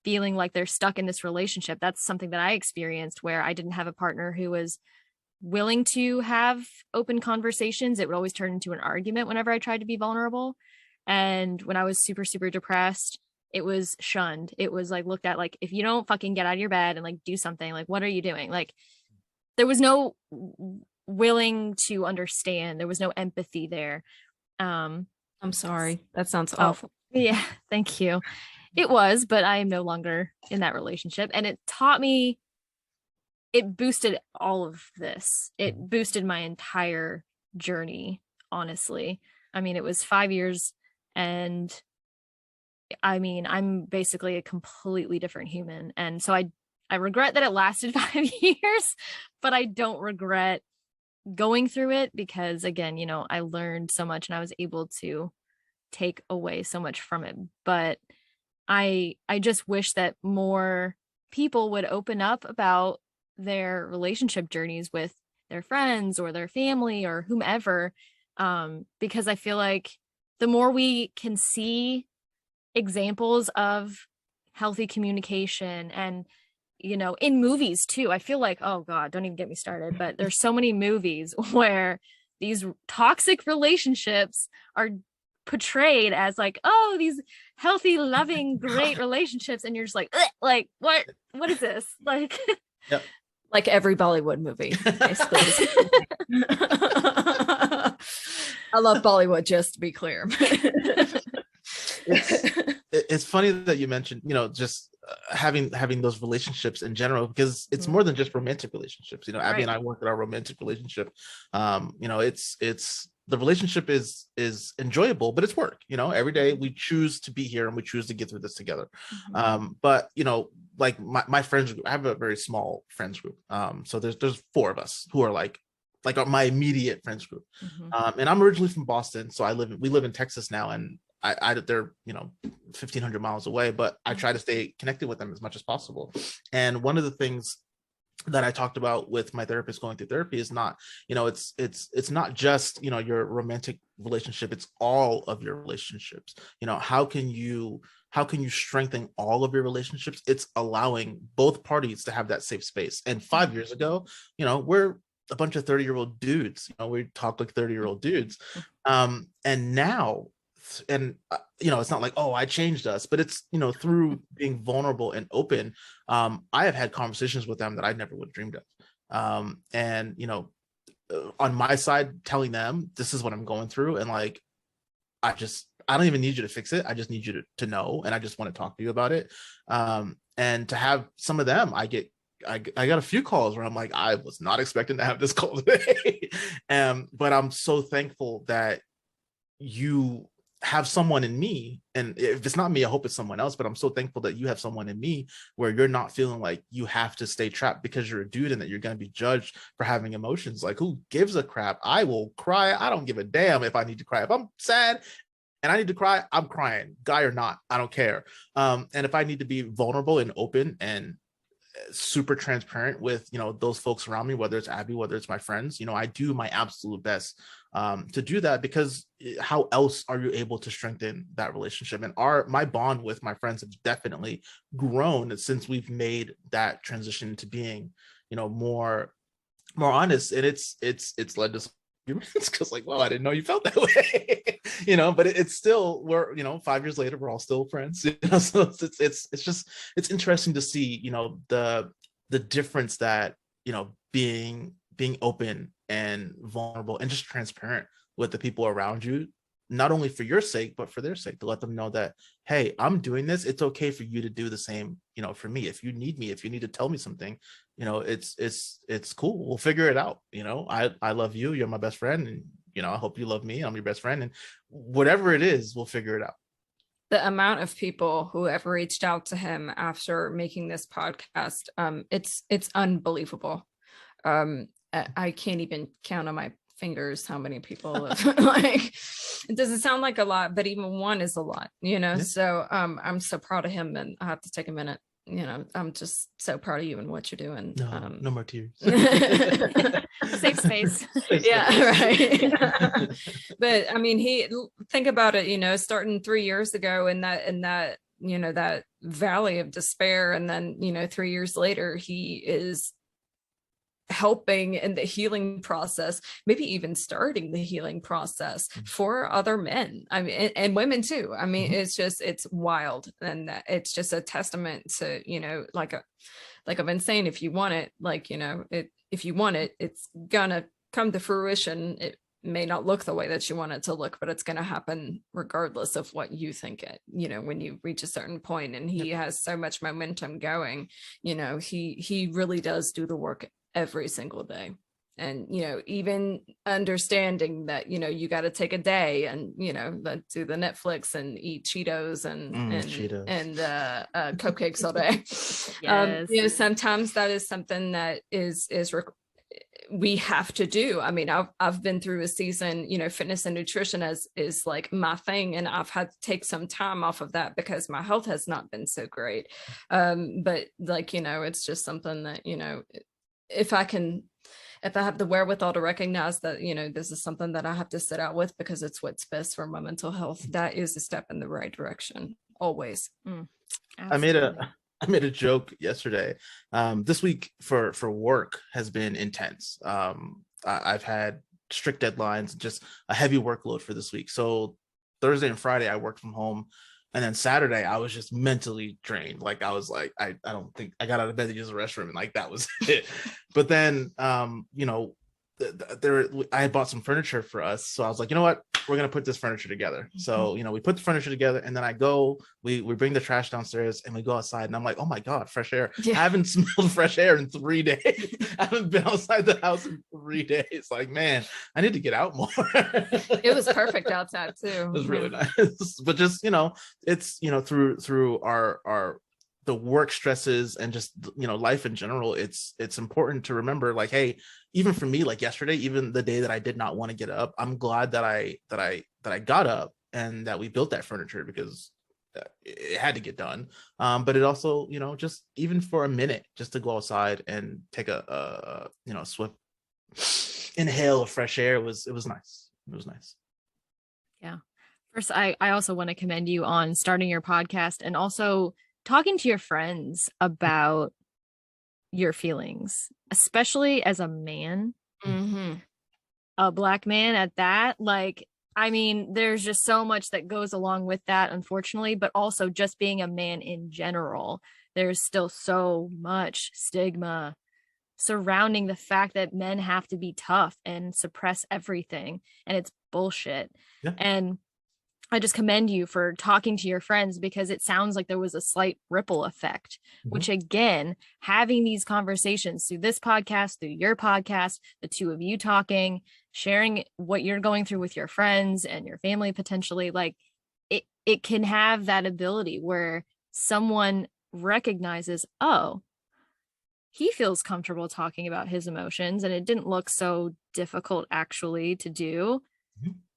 feeling like they're stuck in this relationship. That's something that I experienced, where I didn't have a partner who was willing to have open conversations. It would always turn into an argument whenever I tried to be vulnerable. And when I was super, super depressed, it was shunned. It was like looked at like, if you don't fucking get out of your bed and like do something, like, what are you doing? Like, there was no willing to understand. There was no empathy there. I'm sorry. That sounds awful. Yeah, thank you. It was, but I am no longer in that relationship. And it taught me, it boosted all of this. It boosted my entire journey, honestly. I mean, it was 5 years, and I mean, I'm basically a completely different human. And so I regret that it lasted 5 years, but I don't regret going through it, because again, I learned so much and I was able to take away so much from it. But I just wish that more people would open up about their relationship journeys with their friends or their family or whomever, because I feel like the more we can see examples of healthy communication, and in movies too, I feel like, oh God, don't even get me started, but there's so many movies where these toxic relationships are portrayed as like, oh, these healthy, loving, great relationships, and you're just like what is this, like? Yep. Like every Bollywood movie, basically. I love Bollywood, just to be clear. It's funny that you mentioned, just having those relationships in general, because it's more than just romantic relationships. Abby and I work at our romantic relationship. It's the relationship is enjoyable, but it's work. Every day we choose to be here and we choose to get through this together. But like my friends group, I have a very small friends group. So there's 4 of us who are like my immediate friends group. And I'm originally from Boston, so we live in Texas now, and they're 1,500 miles away, but I try to stay connected with them as much as possible. And one of the things that I talked about with my therapist going through therapy is not, it's not just, your romantic relationship, it's all of your relationships. How can you strengthen all of your relationships? It's allowing both parties to have that safe space. And 5 years ago, we're a bunch of 30-year-old dudes, we talk like 30-year-old dudes. And now, it's not like, oh, I changed us, but it's, through being vulnerable and open, I have had conversations with them that I never would have dreamed of. And on my side, telling them this is what I'm going through, and like, I don't even need you to fix it, I just need you to know, and I just want to talk to you about it. And to have some of them, I got a few calls where I'm like, I was not expecting to have this call today. But I'm so thankful that you have someone in me, and if it's not me, I hope it's someone else, but I'm so thankful that you have someone in me where you're not feeling like you have to stay trapped because you're a dude and that you're going to be judged for having emotions. Like, who gives a crap? I will cry. I don't give a damn if I need to cry. If I'm sad and I need to cry, I'm crying, guy or not, I don't care. And if I need to be vulnerable and open and super transparent with those folks around me, whether it's Abby, whether it's my friends, I do my absolute best to do that, because how else are you able to strengthen that relationship? And my bond with my friends has definitely grown since we've made that transition to being more honest. And it's led to some arguments, because like, well, I didn't know you felt that way. But it's still, we're 5 years later, we're all still friends. So it's interesting to see the difference that being open and vulnerable and just transparent with the people around you, not only for your sake but for their sake, to let them know that, hey, I'm doing this, it's okay for you to do the same for me. If you need me, if you need to tell me something, it's cool, we'll figure it out. I love you, you're my best friend, and I hope you love me, I'm your best friend, and whatever it is, we'll figure it out. The amount of people who have reached out to him after making this podcast, it's unbelievable. I can't even count on my fingers how many people like, it doesn't sound like a lot, but even one is a lot, Yeah. So I'm so proud of him, and I have to take a minute. I'm just so proud of you and what you're doing. No more tears. Safe space. Yeah, right. But I mean, think about it, starting 3 years ago in that that valley of despair, and then 3 years later he is helping in the healing process, maybe even starting the healing process for other men, I mean, and women too. I mean, it's wild, and it's just a testament to like I've been saying, if you want it, if you want it, it's gonna come to fruition. It may not look the way that you want it to look, but it's going to happen regardless of what you think it, when you reach a certain point. And he has so much momentum going, he really does do the work every single day. And even understanding that you got to take a day and do the Netflix and eat Cheetos and cupcakes all day. Yes. Sometimes that is something that we have to do. I mean, I've been through a season, fitness and nutrition is like my thing, and I've had to take some time off of that because my health has not been so great. But it's just something that if I have the wherewithal to recognize that, this is something that I have to sit out with because it's what's best for my mental health, that is a step in the right direction, always. I made a joke yesterday. This week for work has been intense. I've had strict deadlines, just a heavy workload for this week. So Thursday and Friday I worked from home, And then Saturday, I was just mentally drained. Like I was like, I don't think I got out of bed to use the restroom, and like that was it. But then, you know, I had bought some furniture for us, so I was like, you know what, we're gonna put this furniture together. So you know, we put the furniture together, and then we bring the trash downstairs, and we go outside, and I'm like, oh my god, fresh air. I haven't smelled fresh air in 3 days. I haven't been outside the house in 3 days. Like, man, I need to get out more. It was perfect outside too. It was really nice. But just, you know, it's, you know, through our the work stresses and just, you know, life in general, it's important to remember, like, hey, even for me, like yesterday, even the day that I did not want to get up, I'm glad that I got up and that we built that furniture, because it had to get done. But it also, you know, just even for a minute, just to go outside and take a you know, swift inhale of fresh air, it was nice. It was nice. Yeah. First, I also want to commend you on starting your podcast and also talking to your friends about your feelings, especially as a man, a Black man at that. Like, I mean, there's just so much that goes along with that, unfortunately, but also just being a man in general, there's still so much stigma surrounding the fact that men have to be tough and suppress everything, and it's bullshit. Yeah. And I just commend you for talking to your friends, because it sounds like there was a slight ripple effect, which again, having these conversations through this podcast, through your podcast, the two of you talking, sharing what you're going through with your friends and your family, potentially, like it can have that ability where someone recognizes, oh, he feels comfortable talking about his emotions and it didn't look so difficult actually to do.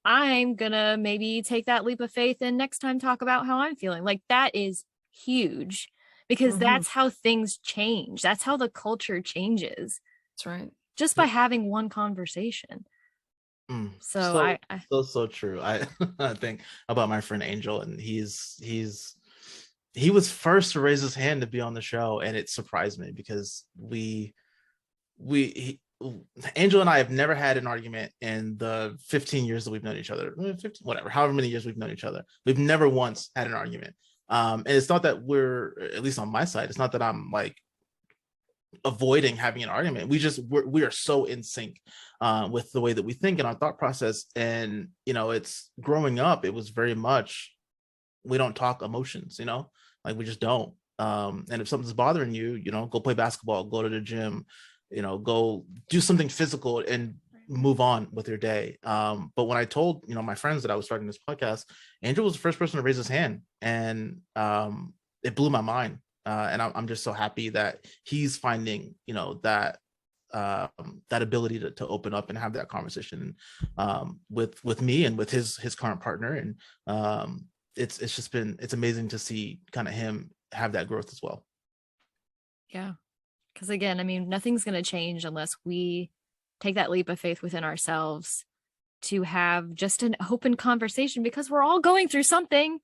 I'm gonna maybe take that leap of faith and next time talk about how I'm feeling. Like, that is huge, because that's how things change. That's how the culture changes. That's right. Just by having one conversation. So true. I think about my friend Angel, and he was first to raise his hand to be on the show, and it surprised me because Angel and I have never had an argument in the 15 years that we've known each other. 15, whatever, however many years we've known each other. We've never once had an argument. And it's not that we're, at least on my side, it's not that I'm like avoiding having an argument. We are so in sync with the way that we think and our thought process. And, you know, it's growing up, it was very much, we don't talk emotions, you know, like we just don't. And if something's bothering you, you know, go play basketball, go to the gym, you know, go do something physical and move on with your day. But when I told, you know, my friends that I was starting this podcast, Andrew was the first person to raise his hand, and it blew my mind. And I'm just so happy that he's finding, you know, that ability to open up and have that conversation with me and with his current partner. And it's amazing to see kind of him have that growth as well. Yeah. Because again, I mean, nothing's going to change unless we take that leap of faith within ourselves to have just an open conversation, because we're all going through something.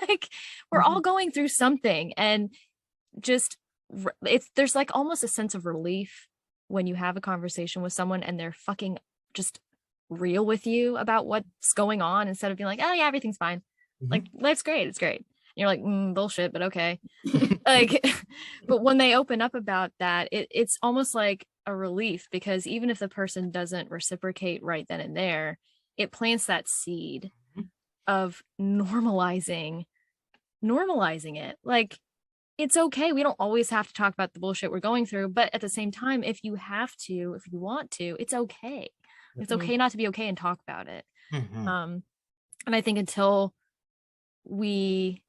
Like, we're all going through something. And just, there's like almost a sense of relief when you have a conversation with someone and they're fucking just real with you about what's going on, instead of being like, oh yeah, everything's fine. Like, life's great. It's great. You're like, bullshit, but okay. Like, but when they open up about that, it's almost like a relief, because even if the person doesn't reciprocate right then and there, it plants that seed of normalizing it. Like, it's okay. We don't always have to talk about the bullshit we're going through, but at the same time, if you want to, it's okay. It's okay not to be okay and talk about it. And I think until we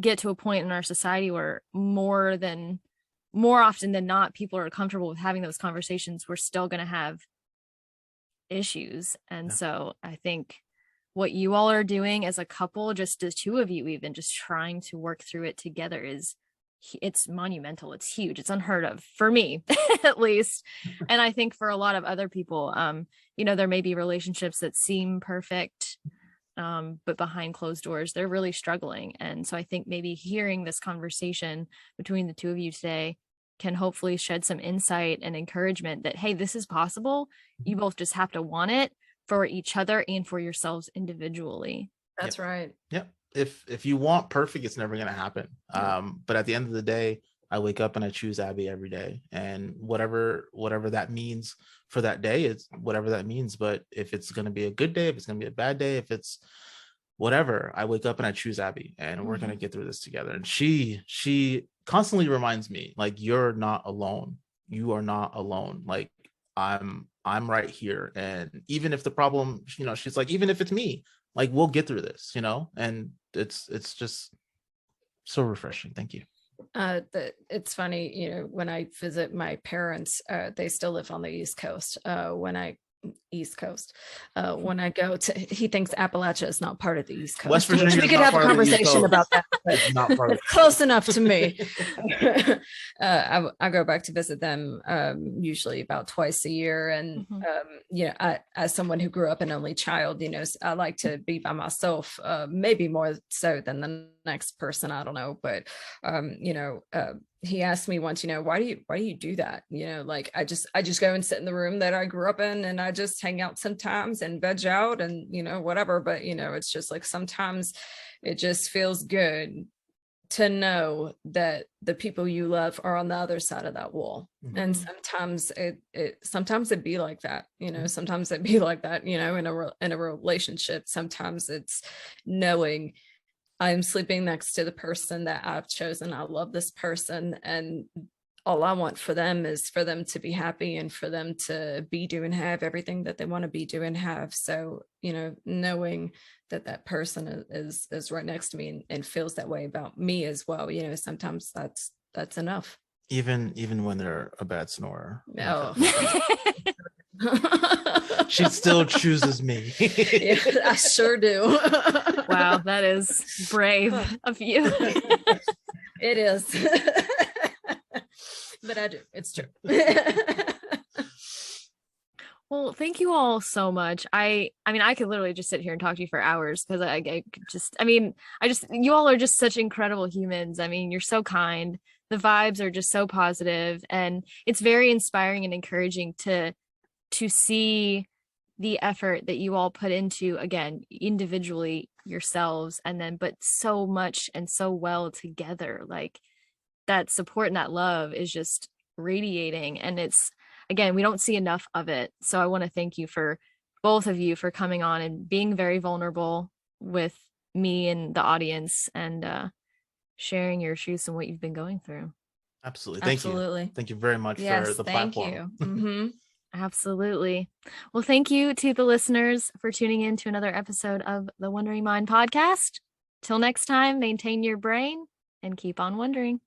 get to a point in our society where more often than not, people are comfortable with having those conversations, we're still going to have issues. And so I think what you all are doing as a couple, just the two of you, even just trying to work through it together, it's monumental. It's huge. It's unheard of for me, at least. And I think for a lot of other people, you know, there may be relationships that seem perfect, but behind closed doors, they're really struggling. And so I think maybe hearing this conversation between the two of you today can hopefully shed some insight and encouragement that, hey, this is possible. You both just have to want it for each other and for yourselves individually. That's right. Yep. if you want perfect, it's never going to happen. But at the end of the day, I wake up and I choose Abby every day, and whatever that means for that day, it's whatever that means. But if it's going to be a good day, if it's going to be a bad day, if it's whatever, I wake up and I choose Abby, and we're going to get through this together. And she constantly reminds me, like, you're not alone. You are not alone. Like, I'm right here. And even if the problem, she's like, even if it's me, like, we'll get through this, and it's just so refreshing. Thank you. It's funny, when I visit my parents, they still live on the East Coast. When I go to, he thinks Appalachia is not part of the East Coast. West Virginia, we could have a conversation about that. It's not part it's close enough to me. I go back to visit them usually about twice a year, and as someone who grew up an only child, I like to be by myself, maybe more so than the next person, I don't know, but he asked me once, why do you do that? Like, I just go and sit in the room that I grew up in, and I just hang out sometimes and veg out and, whatever. But, it's just like, sometimes it just feels good to know that the people you love are on the other side of that wall. And sometimes it'd be like that, sometimes it'd be like that, in a relationship. Sometimes it's knowing I'm sleeping next to the person that I've chosen. I love this person, and all I want for them is for them to be happy, and for them to be, do, and have everything that they want to be, do, and have. So, knowing that person is right next to me and feels that way about me as well, sometimes that's enough. Even when they're a bad snorer. No. She still chooses me. Yeah, I sure do. Wow, that is brave of you. It is. But I do. It's true. Well, thank you all so much. I mean, I could literally just sit here and talk to you for hours, because you all are just such incredible humans. I mean, you're so kind. The vibes are just so positive, and it's very inspiring and encouraging to see the effort that you all put into, again, individually yourselves, and then, but so much and so well together. Like, that support and that love is just radiating. And it's, again, we don't see enough of it. So I want to thank you, for both of you, for coming on and being very vulnerable with me and the audience, and sharing your truths and what you've been going through. Absolutely. Thank you. Thank you very much for the platform. Thank you. Absolutely. Well, thank you to the listeners for tuning in to another episode of the Wondering Mind podcast. Till next time, maintain your brain and keep on wondering.